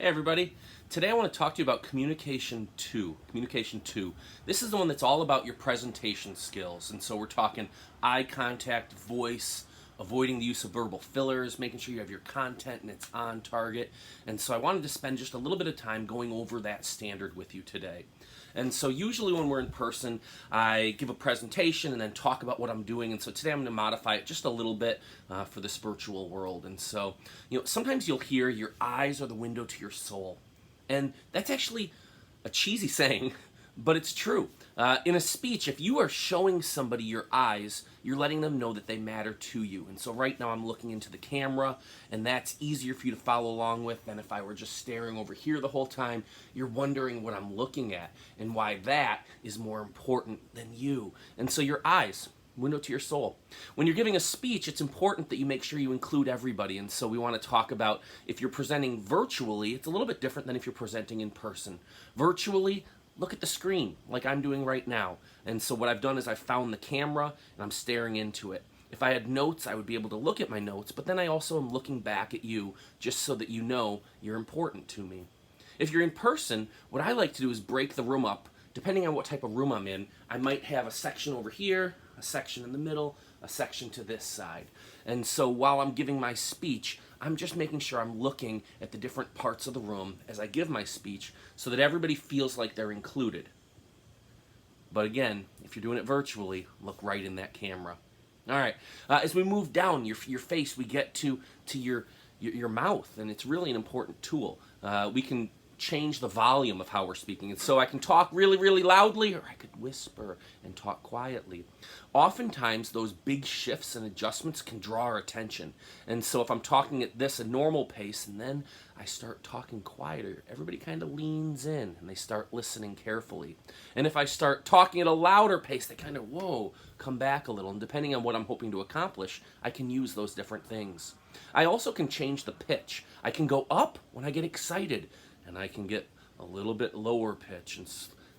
Hey everybody. Today I want to talk to you about Communication 2. Communication 2. This is the one that's all about your presentation skills. And so we're talking eye contact, voice, avoiding the use of verbal fillers, making sure you have your content and it's on target. And so I wanted to spend just a little bit of time going over that standard with you today. And so usually when we're in person, I give a presentation and then talk about what I'm doing. And so today I'm going to modify it just a little bit for this virtual world. And so, sometimes you'll hear your eyes are the window to your soul. And that's actually a cheesy saying, but it's true. In a speech, if you are showing somebody your eyes, you're letting them know that they matter to you. And so right now I'm looking into the camera, and that's easier for you to follow along with than if I were just staring over here the whole time. You're wondering what I'm looking at and why that is more important than you. And so your eyes, window to your soul. When you're giving a speech, it's important that you make sure you include everybody. And so we want to talk about if you're presenting virtually, it's a little bit different than if you're presenting in person. Virtually, look at the screen like I'm doing right now. And so what I've done is I've found the camera and I'm staring into it. If I had notes, I would be able to look at my notes, but then I also am looking back at you just so that you know you're important to me. If you're in person, what I like to do is break the room up. Depending on what type of room I'm in, I might have a section over here, a section in the middle, a section to this side. And so while I'm giving my speech, I'm just making sure I'm looking at the different parts of the room as I give my speech so that everybody feels like they're included. But again, if you're doing it virtually, look right in that camera. All right, as we move down your face, we get to your mouth, and it's really an important tool. We can change the volume of how we're speaking. And so I can talk really, really loudly, or I could whisper and talk quietly. Oftentimes, those big shifts and adjustments can draw our attention. And so if I'm talking at a normal pace, and then I start talking quieter, everybody kind of leans in and they start listening carefully. And if I start talking at a louder pace, they kind of, whoa, come back a little. And depending on what I'm hoping to accomplish, I can use those different things. I also can change the pitch. I can go up when I get excited, and I can get a little bit lower pitch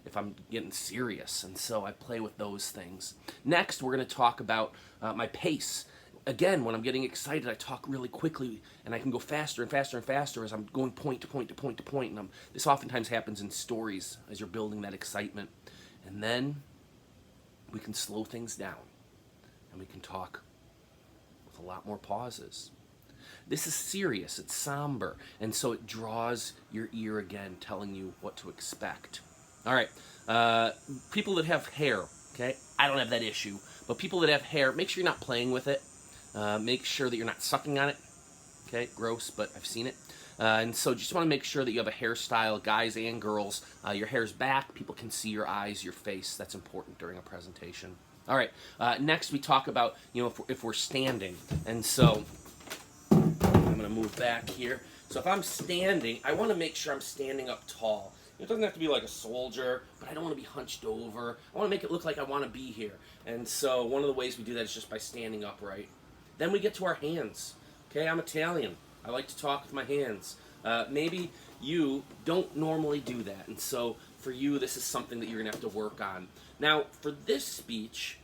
if I'm getting serious. And so I play with those things. Next, we're going to talk about my pace. Again, when I'm getting excited, I talk really quickly, and I can go faster and faster and faster as I'm going point to point to point to point. And this oftentimes happens in stories as you're building that excitement. And then we can slow things down, and we can talk with a lot more pauses. This is serious, it's somber, and so it draws your ear again, telling you what to expect. All right, people that have hair, okay? I don't have that issue, but people that have hair, make sure you're not playing with it. Make sure that you're not sucking on it. Okay, gross, but I've seen it. And so just want to make sure that you have a hairstyle, guys and girls. Your hair's back, people can see your eyes, your face. That's important during a presentation. All right, next we talk about, if we're standing. And so I'm going to move back here. So if I'm standing, I want to make sure I'm standing up tall. It doesn't have to be like a soldier, but I don't want to be hunched over. I want to make it look like I want to be here. And so one of the ways we do that is just by standing upright. Then we get to our hands. Okay, I'm Italian. I like to talk with my hands. Maybe you don't normally do that. And so for you, this is something that you're going to have to work on. Now, for this speech,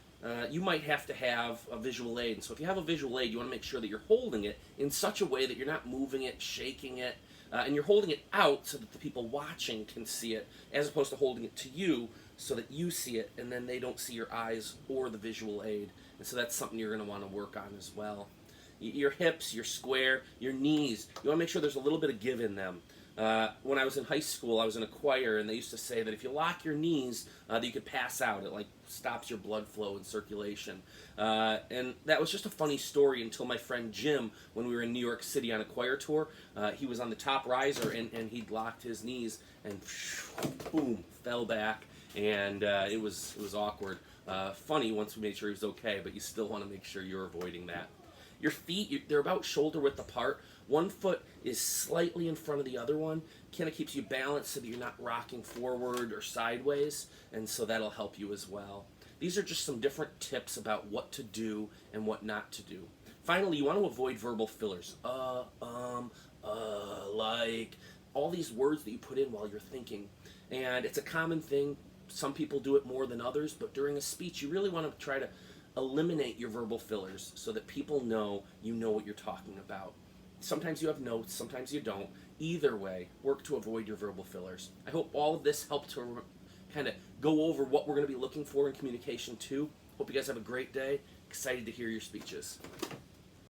you might have to have a visual aid. And so if you have a visual aid, you want to make sure that you're holding it in such a way that you're not moving it, shaking it, and you're holding it out so that the people watching can see it, as opposed to holding it to you so that you see it and then they don't see your eyes or the visual aid. And so that's something you're going to want to work on as well. Your hips, your square, your knees, you want to make sure there's a little bit of give in them. When I was in high school, I was in a choir, and they used to say that if you lock your knees, that you could pass out. It stops your blood flow and circulation. And that was just a funny story until my friend Jim, when we were in New York City on a choir tour, he was on the top riser, and he'd locked his knees, and boom, fell back, and it was awkward. Funny once we made sure he was okay, but you still want to make sure you're avoiding that. Your feet, they're about shoulder width apart. One foot is slightly in front of the other one. Kind of keeps you balanced so that you're not rocking forward or sideways, and so that'll help you as well. These are just some different tips about what to do and what not to do. Finally, you want to avoid verbal fillers. Like, all these words that you put in while you're thinking. And it's a common thing. Some people do it more than others, but during a speech, you really want to try to eliminate your verbal fillers so that people know you know what you're talking about. Sometimes you have notes, sometimes you don't. Either way, work to avoid your verbal fillers. I hope all of this helped to kind of go over what we're going to be looking for in Communication 2. Hope you guys have a great day. Excited to hear your speeches.